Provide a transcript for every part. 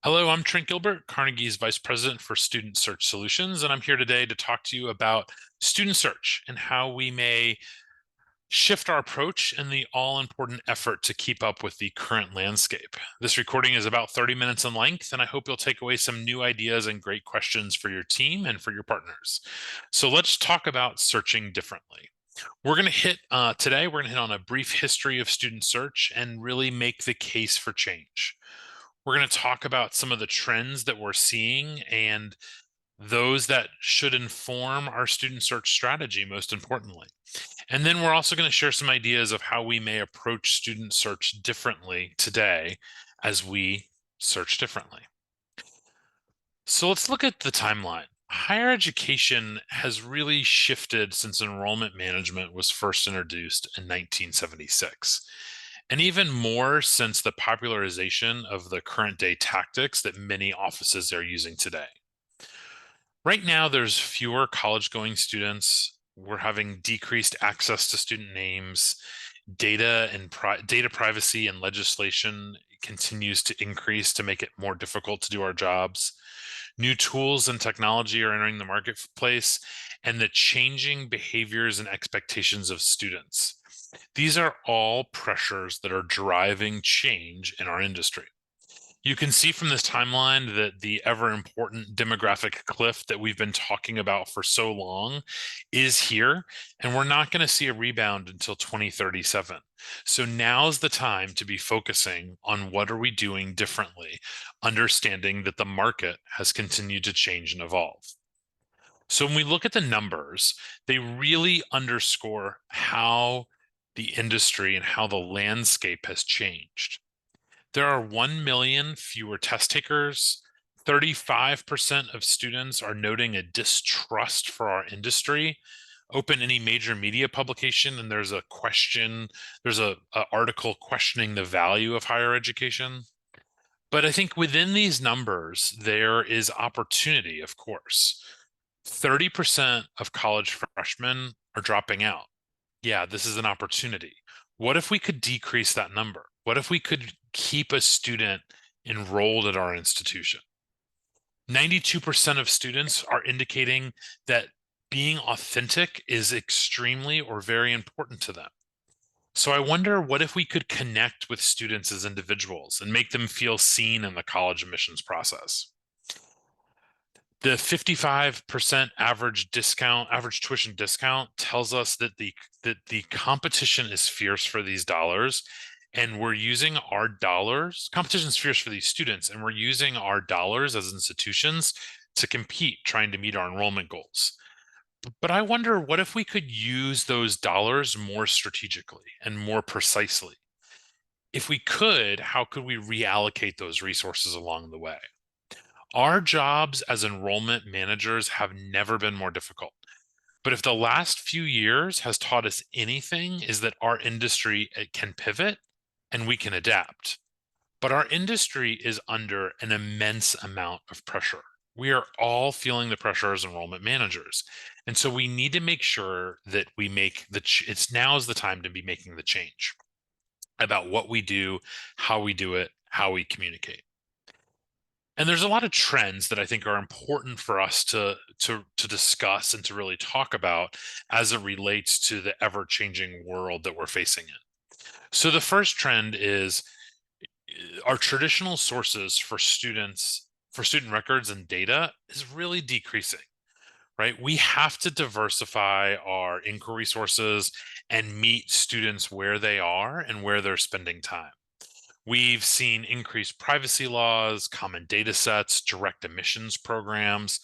Hello, I'm Trent Gilbert, Carnegie's Vice President for Student Search Solutions, and I'm here today to talk to you about student search and how we may shift our approach in the all-important effort to keep up with the current landscape. This recording is about 30 minutes in length, and I hope you'll take away some new ideas and great questions for your team and for your partners. So let's talk about searching differently. We're going to hit today, we're going to hit on a brief history of student search and really make the case for change. We're going to talk about some of the trends that we're seeing and those that should inform our student search strategy, most importantly. And then we're also going to share some ideas of how we may approach student search differently today as we search differently. So let's look at the timeline. Higher education has really shifted since enrollment management was first introduced in 1976, and even more since the popularization of the current day tactics that many offices are using today. Right now, there's fewer college-going students. We're having decreased access to student names. Data privacy and legislation continues to increase to make it more difficult to do our jobs. New tools and technology are entering the marketplace, and the changing behaviors and expectations of students. These are all pressures that are driving change in our industry. You can see from this timeline that the ever important demographic cliff that we've been talking about for so long is here, and we're not going to see a rebound until 2037. So now's the time to be focusing on what are we doing differently, understanding that the market has continued to change and evolve. So when we look at the numbers, they really underscore how the industry and how the landscape has changed. There are 1 million fewer test takers. 35% of students are noting a distrust for our industry. Open any major media publication, and there's a question, there's a article questioning the value of higher education. But I think within these numbers, there is opportunity, of course. 30% of college freshmen are dropping out. Yeah, this is an opportunity. What if we could decrease that number? What if we could keep a student enrolled at our institution? 92% of students are indicating that being authentic is extremely or very important to them. So I wonder, what if we could connect with students as individuals and make them feel seen in the college admissions process? The 55% average tuition discount tells us that the competition is fierce for these dollars, and we're using our dollars. Competition is fierce for these students, and we're using our dollars as institutions to compete, trying to meet our enrollment goals. But I wonder, what if we could use those dollars more strategically and more precisely? If we could, how could we reallocate those resources along the way? Our jobs as enrollment managers have never been more difficult. But if the last few years has taught us anything, is that our industry can pivot and we can adapt. But our industry is under an immense amount of pressure. We are all feeling the pressure as enrollment managers. And so we need to make sure that we make it's now is the time to be making the change about what we do, how we do it, how we communicate. And there's a lot of trends that I think are important for us to discuss and to really talk about as it relates to the ever-changing world that we're facing in. So the first trend is our traditional sources for student records and data is really decreasing, right? We have to diversify our inquiry sources and meet students where they are and where they're spending time. We've seen increased privacy laws, common data sets, direct admissions programs,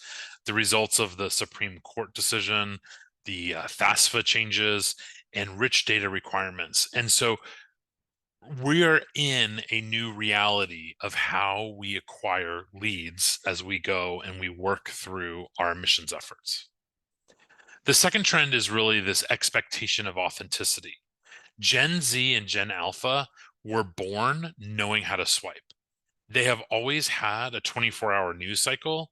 the results of the Supreme Court decision, the FAFSA changes, and rich data requirements. And so we are in a new reality of how we acquire leads as we go and we work through our admissions efforts. The second trend is really this expectation of authenticity. Gen Z and Gen Alpha were born knowing how to swipe. They have always had a 24-hour news cycle,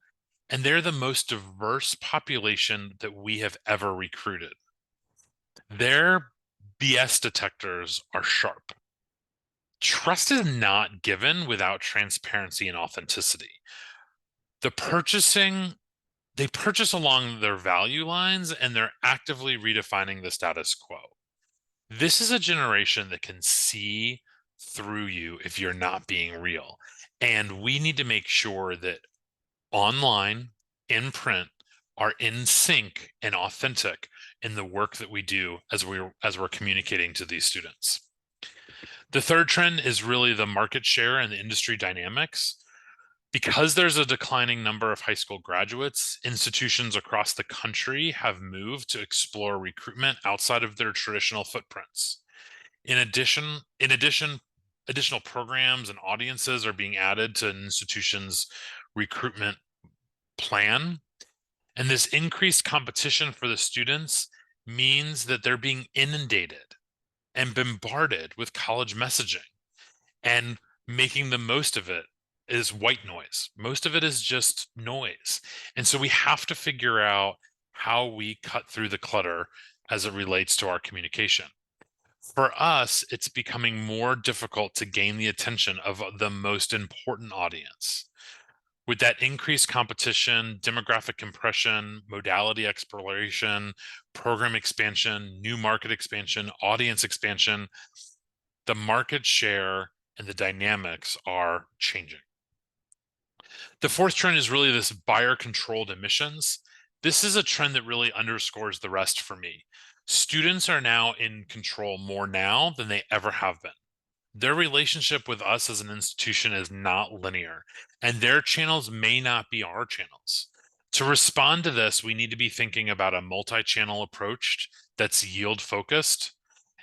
and they're the most diverse population that we have ever recruited. Their BS detectors are sharp. Trust is not given without transparency and authenticity. The purchasing They purchase along their value lines and they're actively redefining the status quo. This is a generation that can see through you if you're not being real. And we need to make sure that online, in print, are in sync and authentic in the work that we do as we're communicating to these students. The third trend is really the market share and the industry dynamics. Because there's a declining number of high school graduates, institutions across the country have moved to explore recruitment outside of their traditional footprints. In addition, additional programs and audiences are being added to an institution's recruitment plan. And this increased competition for the students means that they're being inundated and bombarded with college messaging. And making the most of it is white noise. Most of it is just noise. And so we have to figure out how we cut through the clutter as it relates to our communication. For us, it's becoming more difficult to gain the attention of the most important audience. With that increased competition, demographic compression, modality exploration, program expansion, new market expansion, audience expansion, the market share and the dynamics are changing. The fourth trend is really this buyer-controlled admissions. This is a trend that really underscores the rest for me. Students are now in control more now than they ever have been. Their relationship with us as an institution is not linear, and their channels may not be our channels. To respond to this, we need to be thinking about a multi-channel approach that's yield-focused.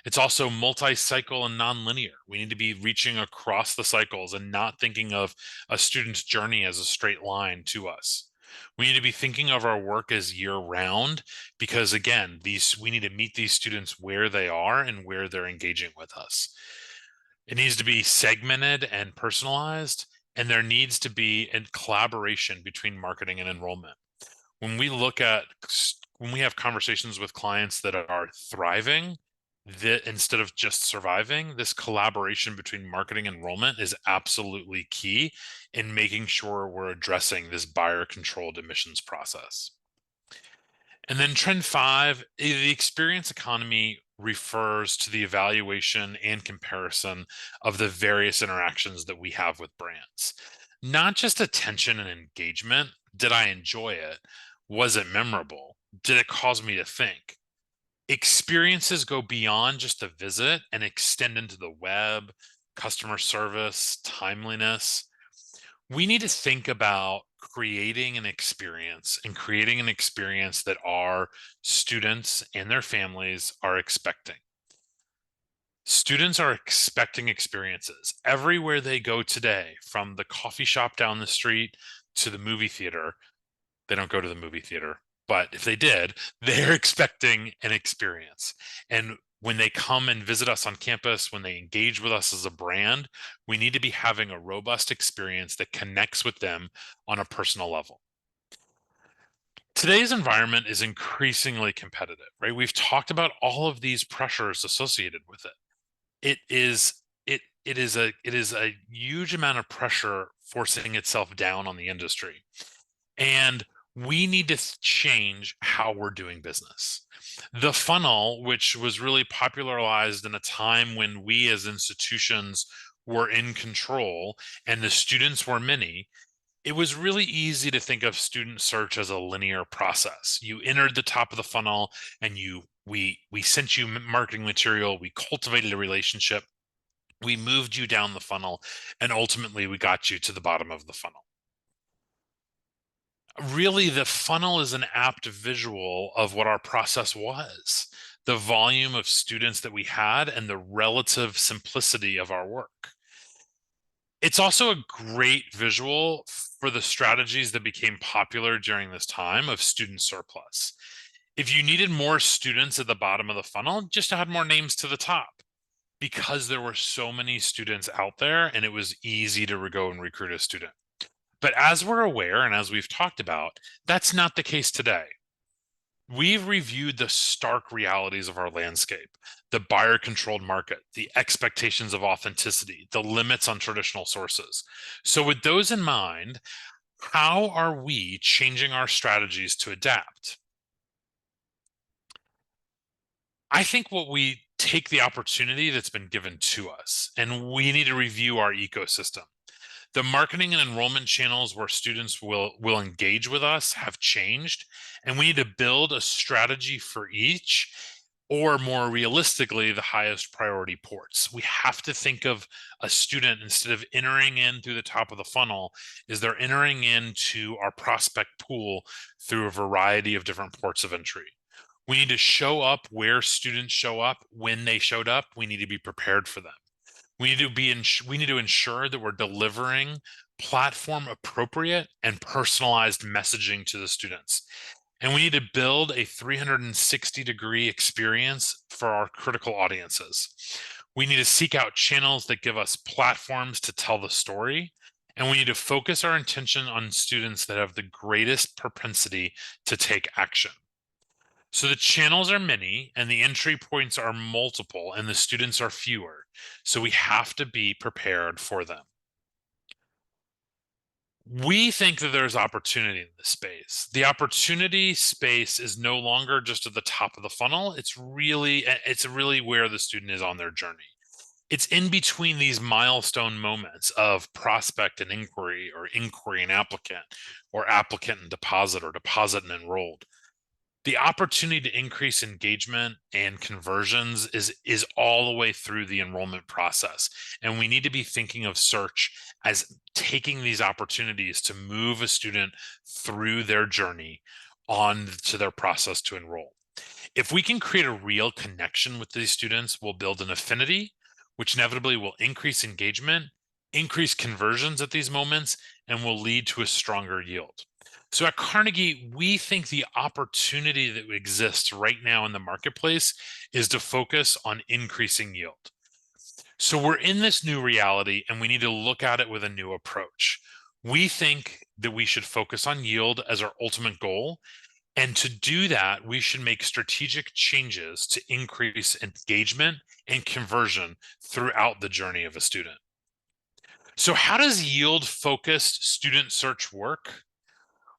It's also multi-cycle and non-linear. We need to be reaching across the cycles and not thinking of a student's journey as a straight line to us. We need to be thinking of our work as year-round because, again, we need to meet these students where they are and where they're engaging with us. It needs to be segmented and personalized, and there needs to be a collaboration between marketing and enrollment. When we have conversations with clients that are thriving, that instead of just surviving, this collaboration between marketing and enrollment is absolutely key in making sure we're addressing this buyer-controlled admissions process. And then trend 5, the experience economy refers to the evaluation and comparison of the various interactions that we have with brands. Not just attention and engagement. Did I enjoy it? Was it memorable? Did it cause me to think? Experiences go beyond just a visit and extend into the web, customer service, timeliness. We need to think about creating an experience that our students and their families are expecting. Students are expecting experiences everywhere they go today, from the coffee shop down the street to the movie theater. They don't go to the movie theater, but if they did, they're expecting an experience. And when they come and visit us on campus, when they engage with us as a brand, we need to be having a robust experience that connects with them on a personal level. Today's environment is increasingly competitive, right? We've talked about all of these pressures associated with it. It is a huge amount of pressure forcing itself down on the industry. And we need to change how we're doing business. The funnel, which was really popularized in a time when we as institutions were in control and the students were many, it was really easy to think of student search as a linear process. You entered the top of the funnel and we sent you marketing material, we cultivated a relationship, we moved you down the funnel, and ultimately we got you to the bottom of the funnel. Really, the funnel is an apt visual of what our process was, the volume of students that we had and the relative simplicity of our work. It's also a great visual for the strategies that became popular during this time of student surplus. If you needed more students at the bottom of the funnel, just add more names to the top, because there were so many students out there and it was easy to go and recruit a student. But as we're aware, and as we've talked about, that's not the case today. We've reviewed the stark realities of our landscape, the buyer-controlled market, the expectations of authenticity, the limits on traditional sources. So with those in mind, how are we changing our strategies to adapt? I think what we take the opportunity that's been given to us, and we need to review our ecosystem. The marketing and enrollment channels where students will engage with us have changed, and we need to build a strategy for each, or more realistically, the highest priority ports. We have to think of a student, instead of entering in through the top of the funnel, is they're entering into our prospect pool through a variety of different ports of entry. We need to show up where students show up. When they showed up, we need to be prepared for them. We need to ensure that we're delivering platform appropriate and personalized messaging to the students. And we need to build a 360-degree experience for our critical audiences. We need to seek out channels that give us platforms to tell the story. And we need to focus our attention on students that have the greatest propensity to take action. So the channels are many and the entry points are multiple and the students are fewer. So we have to be prepared for them. We think that there's opportunity in this space. The opportunity space is no longer just at the top of the funnel. It's really where the student is on their journey. It's in between these milestone moments of prospect and inquiry, or inquiry and applicant, or applicant and deposit, or deposit and enrolled. The opportunity to increase engagement and conversions is all the way through the enrollment process. And we need to be thinking of search as taking these opportunities to move a student through their journey on to their process to enroll. If we can create a real connection with these students, we'll build an affinity, which inevitably will increase engagement, increase conversions at these moments, and will lead to a stronger yield. So at Carnegie, we think the opportunity that exists right now in the marketplace is to focus on increasing yield. So we're in this new reality and we need to look at it with a new approach. We think that we should focus on yield as our ultimate goal. And to do that, we should make strategic changes to increase engagement and conversion throughout the journey of a student. So how does yield-focused student search work?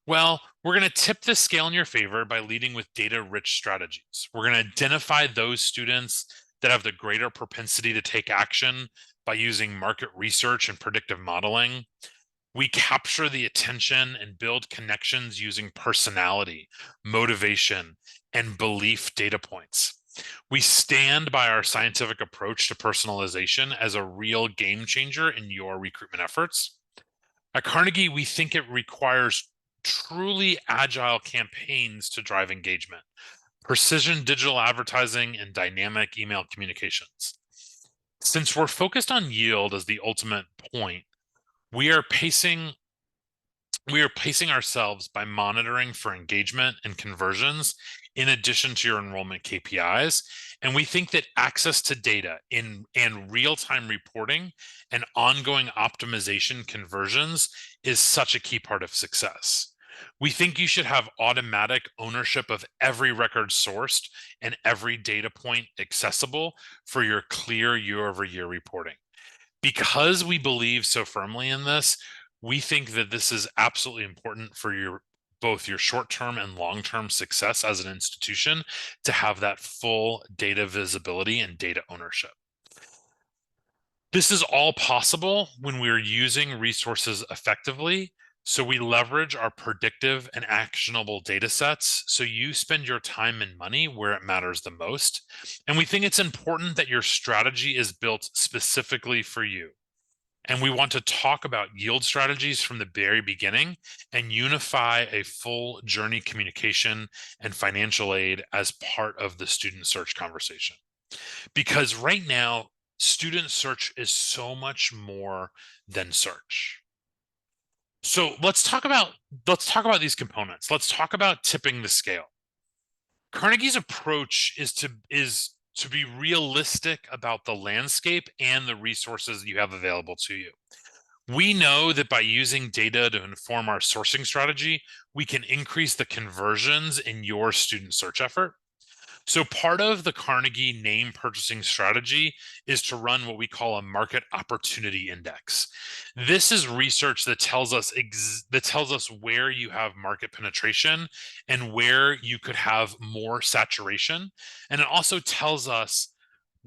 Well, we're going to tip the scale in your favor by leading with data-rich strategies. We're going to identify those students that have the greater propensity to take action by using market research and predictive modeling. We capture the attention and build connections using personality, motivation, and belief data points. We stand by our scientific approach to personalization as a real game changer in your recruitment efforts. At Carnegie, we think it requires truly agile campaigns to drive engagement, precision digital advertising, and dynamic email communications. Since we're focused on yield as the ultimate point, we are pacing ourselves by monitoring for engagement and conversions in addition to your enrollment KPIs. And we think that access to data and real-time reporting and ongoing optimization conversions is such a key part of success. We think you should have automatic ownership of every record sourced and every data point accessible for your clear year-over-year reporting. Because we believe so firmly in this, we think that this is absolutely important for both your short-term and long-term success as an institution, to have that full data visibility and data ownership. This is all possible when we're using resources effectively. So we leverage our predictive and actionable data sets so you spend your time and money where it matters the most. And we think it's important that your strategy is built specifically for you. And we want to talk about yield strategies from the very beginning and unify a full journey communication and financial aid as part of the student search conversation. Because right now, student search is so much more than search. So let's talk about these components. Let's talk about tipping the scale. Carnegie's approach is to be realistic about the landscape and the resources you have available to you. We know that by using data to inform our sourcing strategy, we can increase the conversions in your student search effort. So part of the Carnegie name purchasing strategy is to run what we call a market opportunity index. This is research that tells us where you have market penetration and where you could have more saturation. And it also tells us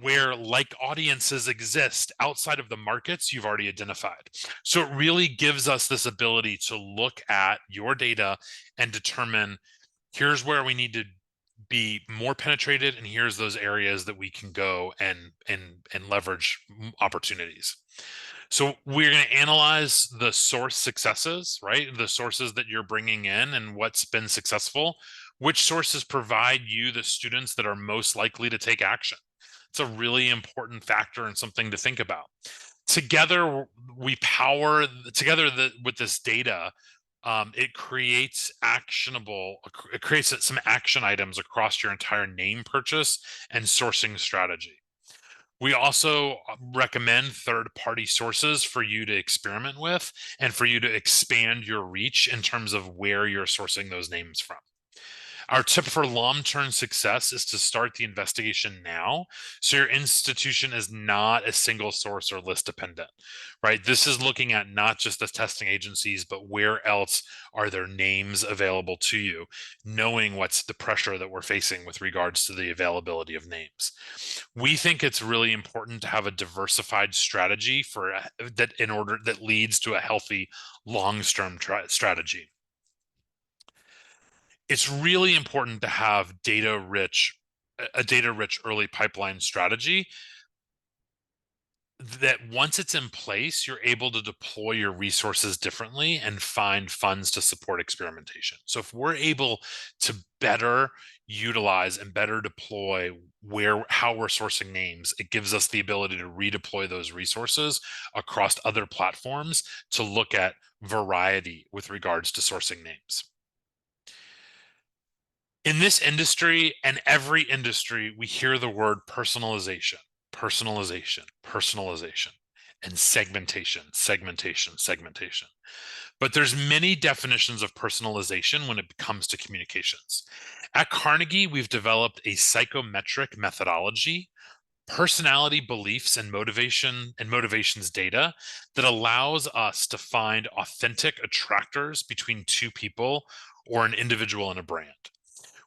where like audiences exist outside of the markets you've already identified. So it really gives us this ability to look at your data and determine here's where we need to be more penetrated, and here's those areas that we can go and leverage opportunities. So we're going to analyze the source successes, right? The sources that you're bringing in and what's been successful. Which sources provide you the students that are most likely to take action? It's a really important factor and something to think about. Together, we power together with this data. It creates some action items across your entire name purchase and sourcing strategy. We also recommend third-party sources for you to experiment with and for you to expand your reach in terms of where you're sourcing those names from. Our tip for long-term success is to start the investigation now, so your institution is not a single source or list dependent, right? This is looking at not just the testing agencies, but where else are there names available to you, knowing what's the pressure that we're facing with regards to the availability of names. We think it's really important to have a diversified strategy that leads to a healthy long-term strategy. It's really important to have a data-rich early pipeline strategy that once it's in place, you're able to deploy your resources differently and find funds to support experimentation. So if we're able to better utilize and better deploy how we're sourcing names, it gives us the ability to redeploy those resources across other platforms to look at variety with regards to sourcing names. In this industry and every industry, we hear the word personalization, personalization, personalization, and segmentation, segmentation, segmentation. But there's many definitions of personalization when it comes to communications. At Carnegie, we've developed a psychometric methodology, personality beliefs and motivations data that allows us to find authentic attractors between two people or an individual and a brand.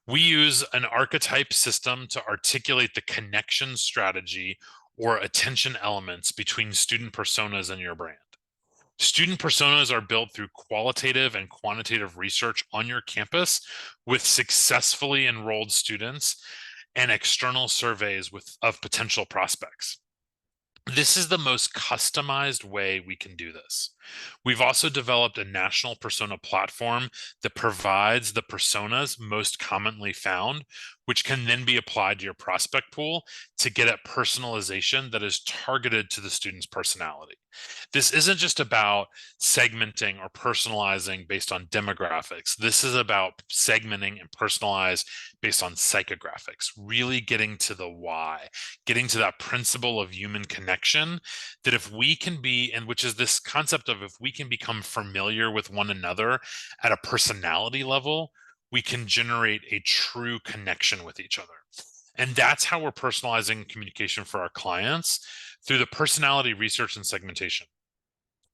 We use an archetype system to articulate the connection strategy or attention elements between student personas and your brand. Student personas are built through qualitative and quantitative research on your campus with successfully enrolled students and external surveys of potential prospects. This is the most customized way we can do this. We've also developed a national persona platform that provides the personas most commonly found, which can then be applied to your prospect pool to get at personalization that is targeted to the student's personality. This isn't just about segmenting or personalizing based on demographics. This is about segmenting and personalize based on psychographics, really getting to the why, getting to that principle of human connection, that if we can be, and which is this concept of if we can become familiar with one another at a personality level, we can generate a true connection with each other. And that's how we're personalizing communication for our clients through the personality research and segmentation.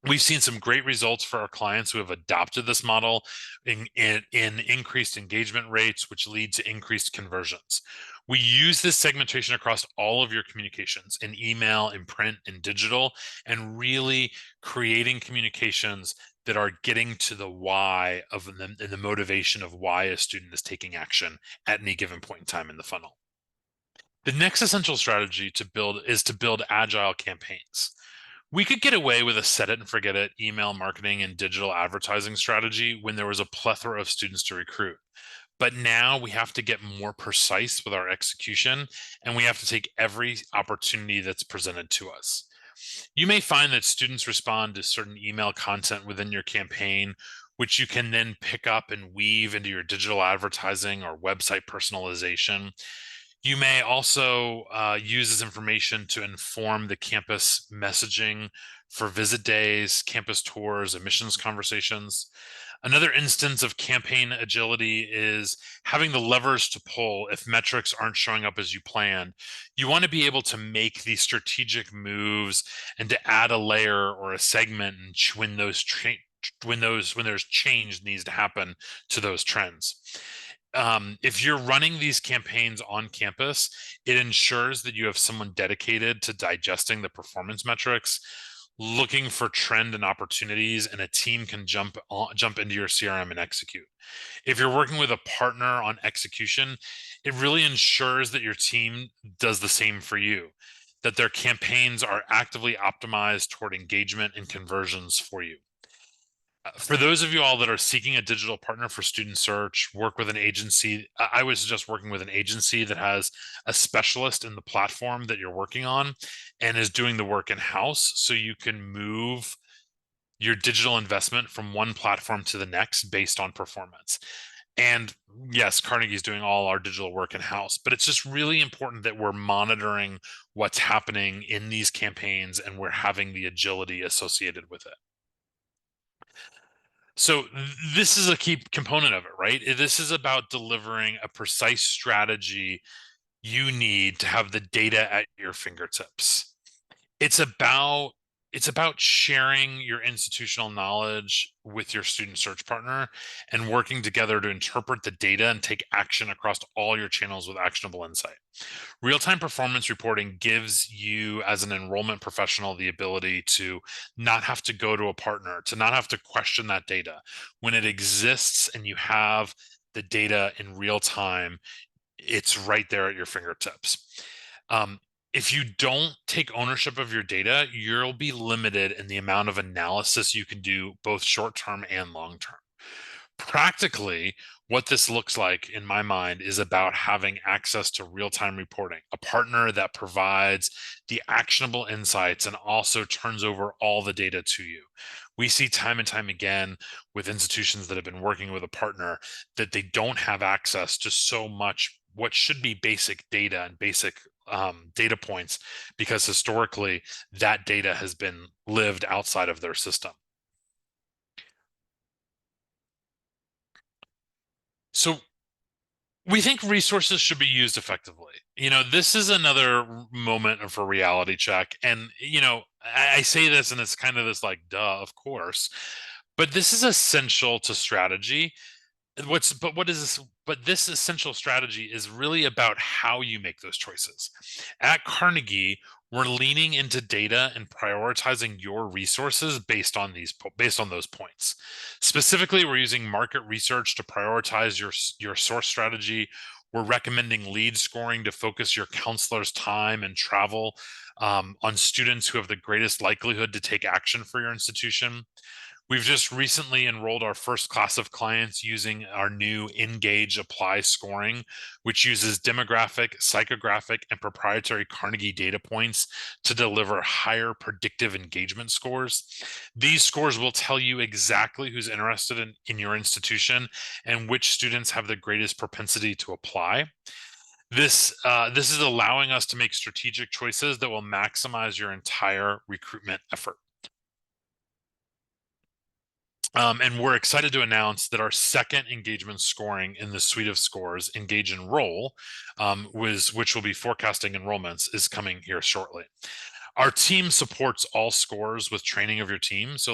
We've seen some great results for our clients who have adopted this model in increased engagement rates, which lead to increased conversions. We use this segmentation across all of your communications in email, in print, in digital, and really creating communications that are getting to the why of the motivation of why a student is taking action at any given point in time in the funnel. The next essential strategy is to build agile campaigns. We could get away with a set it and forget it email marketing and digital advertising strategy when there was a plethora of students to recruit. But now we have to get more precise with our execution, and we have to take every opportunity that's presented to us. You may find that students respond to certain email content within your campaign, which you can then pick up and weave into your digital advertising or website personalization. You may also use this information to inform the campus messaging for visit days, campus tours, admissions conversations. Another instance of campaign agility is having the levers to pull if metrics aren't showing up as you planned. You want to be able to make these strategic moves and to add a layer or a segment when there's change needs to happen to those trends. If you're running these campaigns on campus, it ensures that you have someone dedicated to digesting the performance metrics, looking for trend and opportunities, and a team can jump into your CRM and execute. If you're working with a partner on execution, it really ensures that your team does the same for you, that their campaigns are actively optimized toward engagement and conversions for you. For those of you all that are seeking a digital partner for student search, work with an agency. I would suggest working with an agency that has a specialist in the platform that you're working on and is doing the work in-house, so you can move your digital investment from one platform to the next based on performance. And yes, Carnegie's doing all our digital work in-house, but it's just really important that we're monitoring what's happening in these campaigns and we're having the agility associated with it. So this is a key component of it, right? This is about delivering a precise strategy you need to have the data at your fingertips. It's about it's about sharing your institutional knowledge with your student search partner and working together to interpret the data and take action across all your channels with actionable insight. Real-time performance reporting gives you, as an enrollment professional, the ability to not have to go to a partner, to not have to question that data. When it exists and you have the data in real time, it's right there at your fingertips. If you don't take ownership of your data, you'll be limited in the amount of analysis you can do, both short-term and long-term. Practically, what this looks like in my mind is about having access to real-time reporting, a partner that provides the actionable insights and also turns over all the data to you. We see time and time again with institutions that have been working with a partner that they don't have access to so much what should be basic data and basic data points, because historically that data has been lived outside of their system. So we think resources should be used effectively. This is another moment of a reality check. And, I say this and it's kind of this like, duh, of course, but this is essential to strategy. What is this? But this essential strategy is really about how you make those choices. At Carnegie, we're leaning into data and prioritizing your resources based on those points. Specifically, we're using market research to prioritize your source strategy. We're recommending lead scoring to focus your counselor's time and travel on students who have the greatest likelihood to take action for your institution. We've just recently enrolled our first class of clients using our new Engage Apply scoring, which uses demographic, psychographic, and proprietary Carnegie data points to deliver higher predictive engagement scores. These scores will tell you exactly who's interested in your institution and which students have the greatest propensity to apply. This is allowing us to make strategic choices that will maximize your entire recruitment effort. And we're excited to announce that our second engagement scoring in the suite of scores, Engage Enroll, which will be forecasting enrollments, is coming here shortly. Our team supports all scores with training of your team. So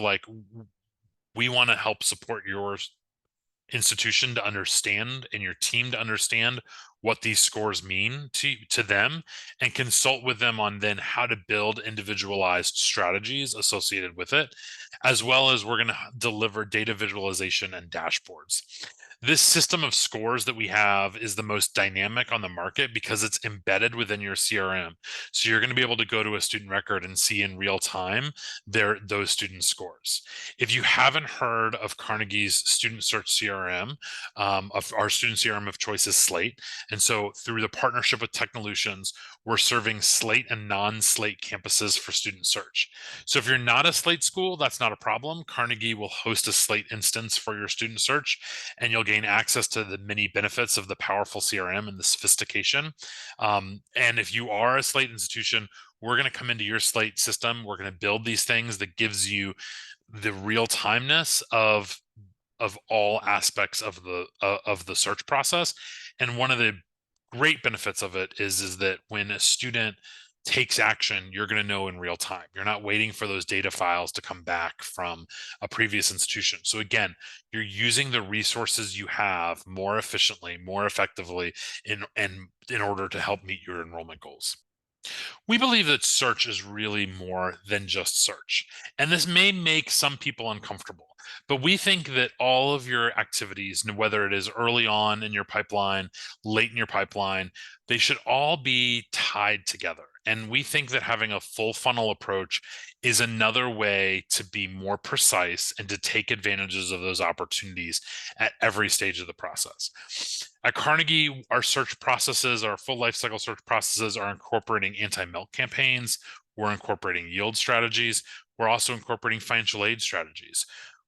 we want to help support your institution to understand and your team to understand what these scores mean to them, and consult with them on then how to build individualized strategies associated with it, as well as we're going to deliver data visualization and dashboards. This system of scores that we have is the most dynamic on the market because it's embedded within your CRM. So you're going to be able to go to a student record and see in real time those student scores. If you haven't heard of Carnegie's student search CRM, of our student CRM of choice is Slate. And so through the partnership with Technolutions, we're serving Slate and non-Slate campuses for student search. So if you're not a Slate school, that's not a problem. Carnegie will host a Slate instance for your student search, and you'll gain access to the many benefits of the powerful CRM and the sophistication. And if you are a Slate institution, we're going to come into your slate system. We're going to build these things that gives you the real timeness of all aspects of the search process. And one of the great benefits of it is that when a student takes action, you're going to know in real time. You're not waiting for those data files to come back from a previous institution. So again, you're using the resources you have more efficiently, more effectively in order to help meet your enrollment goals. We believe that search is really more than just search. And this may make some people uncomfortable, but we think that all of your activities, whether it is early on in your pipeline, late in your pipeline, they should all be tied together. And we think that having a full funnel approach is another way to be more precise and to take advantages of those opportunities at every stage of the process. At Carnegie, our search processes, our full life cycle search processes are incorporating anti-melt campaigns. We're incorporating yield strategies. We're also incorporating financial aid strategies.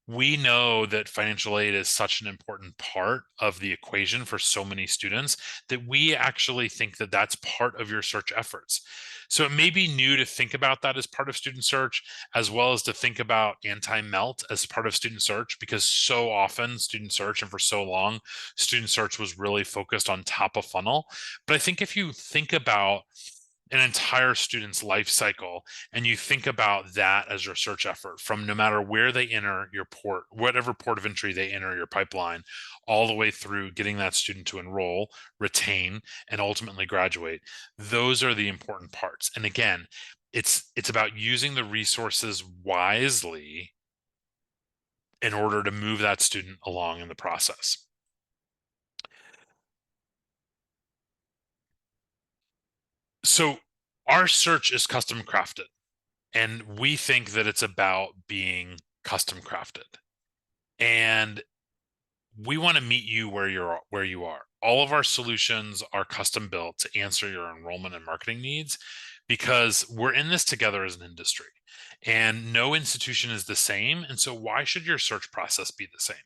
We know that financial aid is such an important part of the equation for so many students that we actually think that that's part of your search efforts. So it may be new to think about that as part of student search, as well as to think about anti-melt as part of student search, because so often student search and for so long, student search was really focused on top of funnel. But I think if you think about an entire student's life cycle and you think about that as your search effort from no matter where they enter your port, whatever port of entry they enter your pipeline, all the way through getting that student to enroll, retain, and ultimately graduate, those are the important parts. And again, it's about using the resources wisely in order to move that student along in the process. So our search is custom crafted, and we think that it's about being custom crafted. And we want to meet you where you are. All of our solutions are custom built to answer your enrollment and marketing needs because we're in this together as an industry. And no institution is the same. And so why should your search process be the same?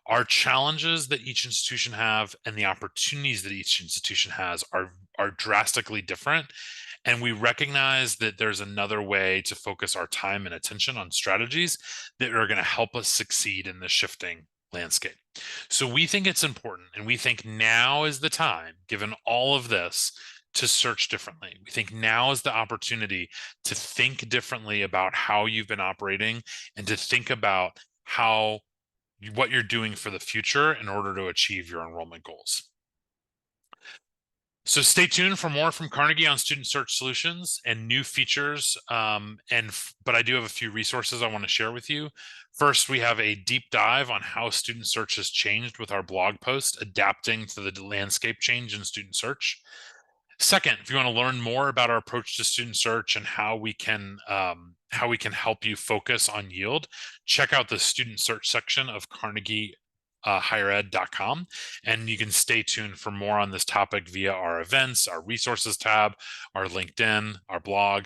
Our challenges that each institution have and the opportunities that each institution has are drastically different, and we recognize that there's another way to focus our time and attention on strategies that are going to help us succeed in the shifting landscape. So we think it's important, and we think now is the time, given all of this, to search differently. We think now is the opportunity to think differently about how you've been operating and to think about what you're doing for the future in order to achieve your enrollment goals. So stay tuned for more from Carnegie on student search solutions and new features. But I do have a few resources I want to share with you. First, we have a deep dive on how student search has changed with our blog post, adapting to the landscape change in student search. Second, if you want to learn more about our approach to student search and how we can help you focus on yield, check out the student search section of Carnegie highered.com. And you can stay tuned for more on this topic via our events, our resources tab, our LinkedIn, our blog.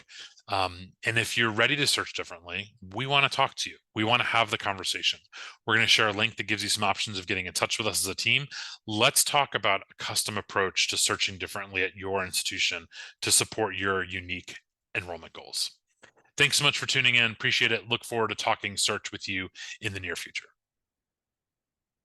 And if you're ready to search differently, we want to talk to you. We want to have the conversation. We're going to share a link that gives you some options of getting in touch with us as a team. Let's talk about a custom approach to searching differently at your institution to support your unique enrollment goals. Thanks so much for tuning in. Appreciate it. Look forward to talking search with you in the near future.